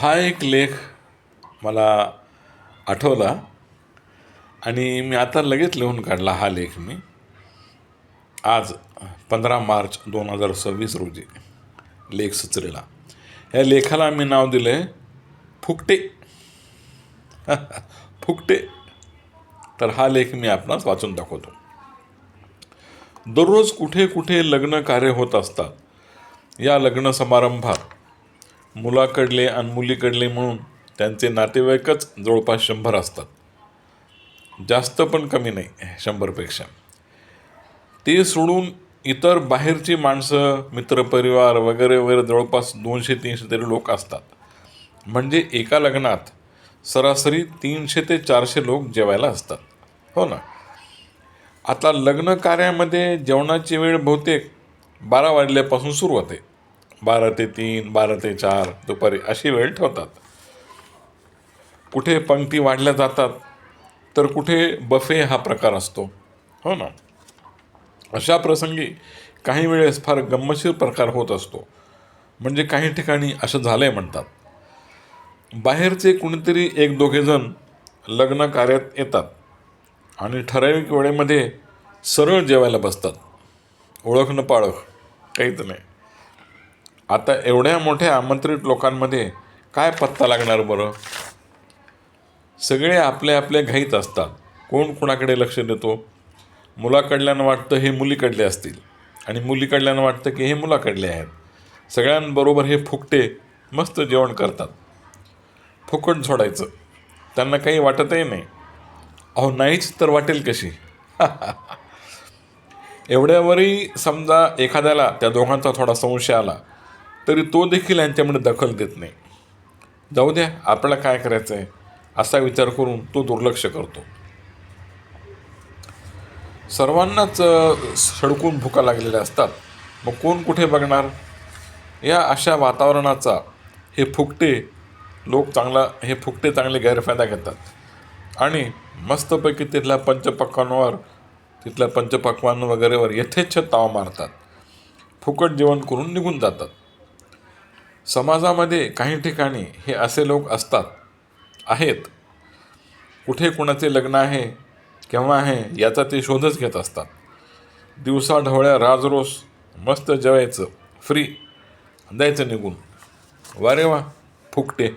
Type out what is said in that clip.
हा एक लेख मला आठवला आणि मी आता लगेच लिहून काढला. हा लेख मी आज 15 मार्च 2026 रोजी लेख सुचलेला. ह्या लेखाला मी नाव दिलं आहे फुकटे. फुकटे. तर हा लेख मी आपणास वाचून दाखवतो. दररोज कुठे कुठे लग्न कार्य होत असतात. या लग्न समारंभात मुलाकडले आणि मुलीकडले म्हणून त्यांचे नातेवाईकच जवळपास 100 असतात. जास्त पण कमी नाही, 100पेक्षा. ते सोडून इतर बाहेरची माणसं, मित्रपरिवार वगैरे वगैरे जवळपास 200-300 तरी लोक असतात. म्हणजे एका लग्नात सरासरी 300 ते 400 लोक जेवायला असतात. हो ना. आता लग्न कार्यामध्ये जेवणाची वेळ बहुतेक 12 वाजल्यापासून सुरू होते. 12 ते 3, 12 ते 4 दुपारी अशी वेळ ठेवतात. कुठे पंक्ती वाढल्या जातात तर कुठे बफे हा प्रकार असतो. हो ना. अशा प्रसंगी काही वेळेस फार गंमतशीर प्रकार होत असतो. म्हणजे काही ठिकाणी असं झालं आहे म्हणतात, बाहेरचे कुणीतरी 1-2 जण लग्न कार्यात येतात आणि ठराविक वेळेमध्ये सरळ जेवायला बसतात. ओळख न पाळख काहीच नाही. आता एवढ्या मोठ्या आमंत्रित लोकांमध्ये काय पत्ता लागणार बरं? सगळे आपल्या आपल्या घाईत असतात. कोण कुणाकडे लक्ष देतो? मुलाकडल्यानं वाटतं हे मुलीकडले असतील आणि मुलीकडल्यानं वाटतं की हे मुलाकडले आहेत. सगळ्यांबरोबर हे फुकटे मस्त जेवण करतात. फुकट सोडायचं. त्यांना काही वाटतही नाही. अहो नाहीच तर वाटेल कशी? एवढ्यावरही समजा एखाद्याला त्या दोघांचा थोडा संशय आला तरी तो देखील यांच्यामध्ये दखल देत नाही. जाऊ द्या, आपल्याला काय करायचं आहे असा विचार करून तो दुर्लक्ष करतो. सर्वांनाच सडकून भुका लागलेल्या असतात. मग कोण कुठे बघणार? या अशा वातावरणाचा हे फुकटे चांगले गैरफायदा घेतात आणि मस्तपैकी तिथल्या पंचपक्वान वगैरेवर यथेच्छ ताव मारतात. फुकट जेवण करून निघून जातात. समाजामध्ये काही ठिकाणी हे असे लोक आहेत. कुठे कुणाचे लग्न आहे, केव्हा आहे याचा ते शोधच घेत असतात. दिवसा ढवळ्या राजरोस मस्त जेवायचं, फ्री, द्यायचं निघून. वा रे वा, फुकटे.